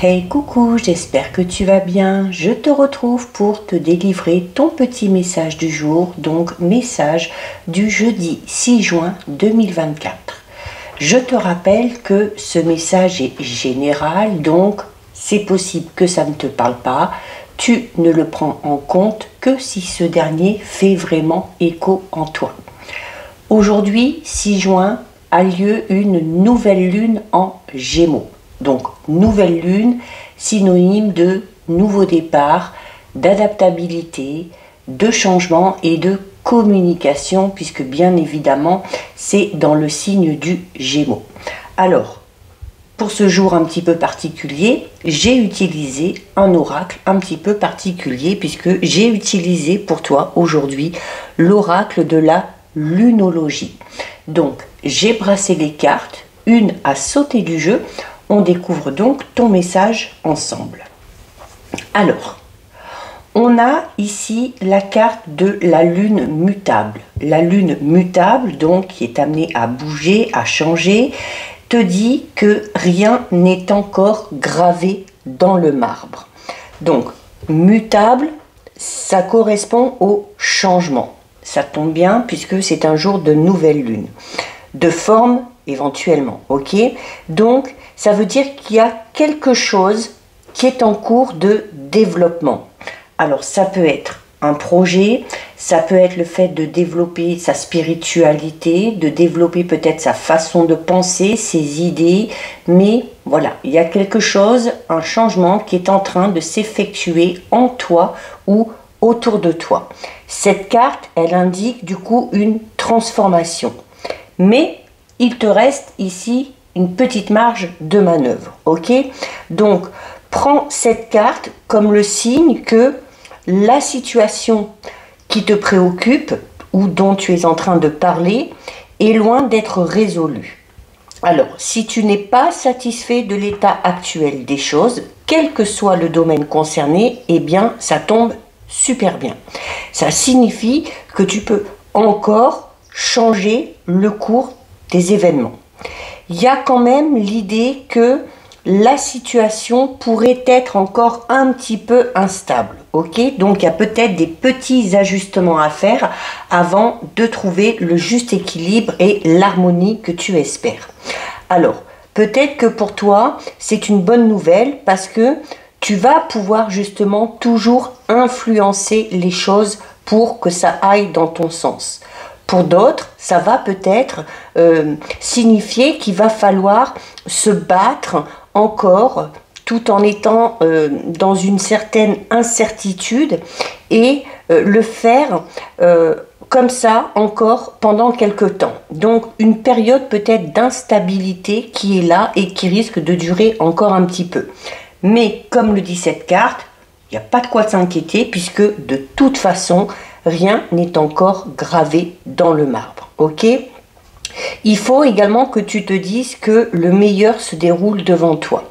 Hey coucou, j'espère que tu vas bien. Je te retrouve pour te délivrer ton petit message du jour, donc message du jeudi 6 juin 2024. Je te rappelle que ce message est général, donc c'est possible que ça ne te parle pas. Tu ne le prends en compte que si ce dernier fait vraiment écho en toi. Aujourd'hui, 6 juin, a lieu une nouvelle lune en Gémeaux. Donc, nouvelle lune, synonyme de nouveau départ, d'adaptabilité, de changement et de communication, puisque bien évidemment, c'est dans le signe du Gémeaux. Alors, pour ce jour un petit peu particulier, j'ai utilisé un oracle un petit peu particulier, puisque j'ai utilisé pour toi aujourd'hui l'oracle de la lunologie. Donc, j'ai brassé les cartes, une a sauté du jeu. On découvre donc ton message ensemble. Alors, on a ici la carte de la lune mutable. La lune mutable, donc, qui est amenée à bouger, à changer, te dit que rien n'est encore gravé dans le marbre. Donc, mutable, ça correspond au changement. Ça tombe bien puisque c'est un jour de nouvelle lune. De forme éventuellement, ok? Donc, ça veut dire qu'il y a quelque chose qui est en cours de développement. Alors, ça peut être un projet, ça peut être le fait de développer sa spiritualité, de développer peut-être sa façon de penser, ses idées, mais voilà, il y a quelque chose, un changement qui est en train de s'effectuer en toi ou autour de toi. Cette carte, elle indique du coup une transformation. Mais il te reste ici une petite marge de manœuvre, ok? Donc, prends cette carte comme le signe que la situation qui te préoccupe ou dont tu es en train de parler est loin d'être résolue. Alors, si tu n'es pas satisfait de l'état actuel des choses, quel que soit le domaine concerné, eh bien, ça tombe super bien. Ça signifie que tu peux encore changer le cours des événements. Il y a quand même l'idée que la situation pourrait être encore un petit peu instable, ok? Donc il y a peut-être des petits ajustements à faire avant de trouver le juste équilibre et l'harmonie que tu espères. Alors, peut-être que pour toi, c'est une bonne nouvelle parce que tu vas pouvoir justement toujours influencer les choses pour que ça aille dans ton sens. Pour d'autres, ça va peut-être signifier qu'il va falloir se battre encore tout en étant dans une certaine incertitude et le faire comme ça encore pendant quelque temps. Donc une période peut-être d'instabilité qui est là et qui risque de durer encore un petit peu. Mais comme le dit cette carte, il n'y a pas de quoi s'inquiéter puisque de toute façon, rien n'est encore gravé dans le marbre, ok? Il faut également que tu te dises que le meilleur se déroule devant toi.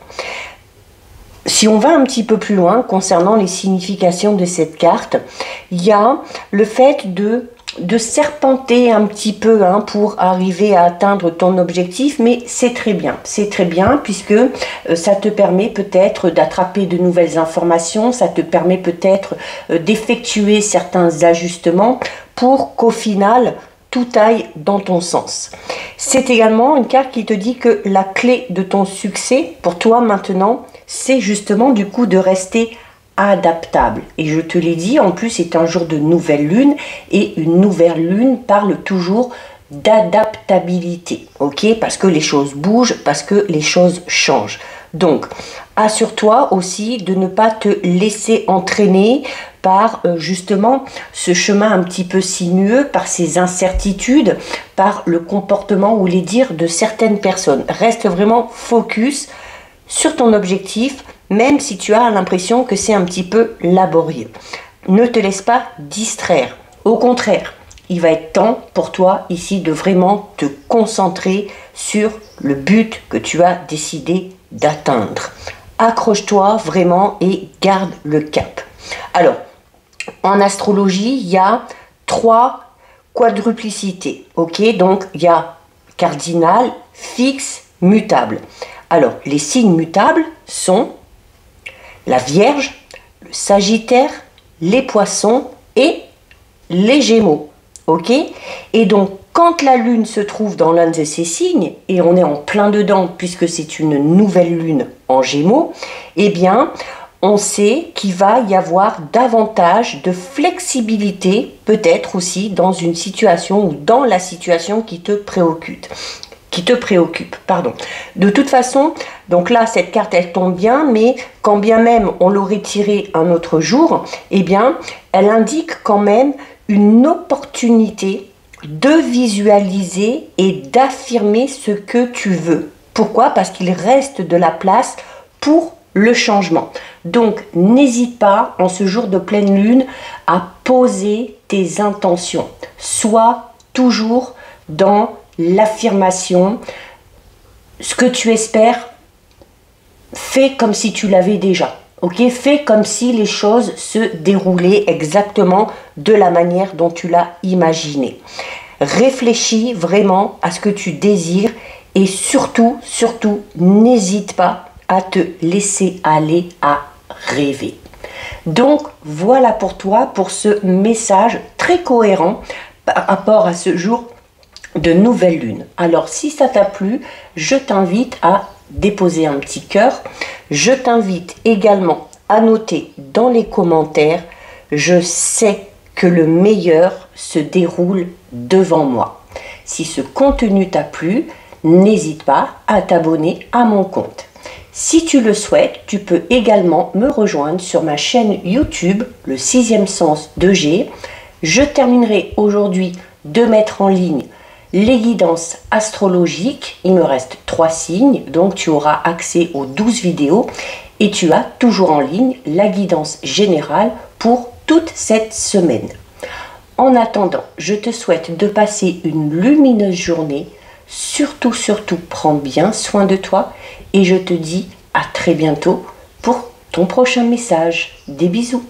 Si on va un petit peu plus loin concernant les significations de cette carte, il y a le fait de serpenter un petit peu pour arriver à atteindre ton objectif, mais c'est très bien puisque ça te permet peut-être d'attraper de nouvelles informations, ça te permet peut-être d'effectuer certains ajustements pour qu'au final tout aille dans ton sens. C'est également une carte qui te dit que la clé de ton succès pour toi maintenant, c'est justement du coup de rester adaptable. Et je te l'ai dit, en plus c'est un jour de nouvelle lune et une nouvelle lune parle toujours d'adaptabilité, ok? Parce que les choses bougent, parce que les choses changent. Donc, assure-toi aussi de ne pas te laisser entraîner par justement ce chemin un petit peu sinueux, par ces incertitudes, par le comportement ou les dires de certaines personnes. Reste vraiment focus sur ton objectif, même si tu as l'impression que c'est un petit peu laborieux. Ne te laisse pas distraire. Au contraire, il va être temps pour toi ici de vraiment te concentrer sur le but que tu as décidé d'atteindre. Accroche-toi vraiment et garde le cap. Alors, en astrologie, il y a 3 quadruplicités. Ok, donc il y a cardinal, fixe, mutable. Alors, les signes mutables sont la Vierge, le Sagittaire, les Poissons et les Gémeaux. Ok? Et donc, quand la Lune se trouve dans l'un de ces signes, et on est en plein dedans puisque c'est une nouvelle Lune en Gémeaux, eh bien, on sait qu'il va y avoir davantage de flexibilité, peut-être aussi dans une situation ou dans la situation qui te préoccupe. De toute façon, donc là, cette carte, elle tombe bien, mais quand bien même on l'aurait tirée un autre jour, eh bien, elle indique quand même une opportunité de visualiser et d'affirmer ce que tu veux. Pourquoi? Parce qu'il reste de la place pour le changement. Donc, n'hésite pas, en ce jour de pleine lune, à poser tes intentions. Sois toujours dans l'affirmation. Ce que tu espères, fais comme si tu l'avais déjà. Ok, fais comme si les choses se déroulaient exactement de la manière dont tu l'as imaginé. Réfléchis vraiment à ce que tu désires et surtout, n'hésite pas à te laisser aller à rêver. Donc, voilà pour toi, pour ce message très cohérent par rapport à ce jour de nouvelle lune. Alors, si ça t'a plu, je t'invite à déposer un petit cœur. Je t'invite également à noter dans les commentaires « Je sais que le meilleur se déroule devant moi ». Si ce contenu t'a plu, n'hésite pas à t'abonner à mon compte. Si tu le souhaites, tu peux également me rejoindre sur ma chaîne YouTube, le 6e sens de G. Je terminerai aujourd'hui de mettre en ligne les guidances astrologiques. Il me reste 3 signes, donc tu auras accès aux 12 vidéos et tu as toujours en ligne la guidance générale pour toute cette semaine. En attendant, je te souhaite de passer une lumineuse journée. Surtout, prends bien soin de toi et je te dis à très bientôt pour ton prochain message. Des bisous.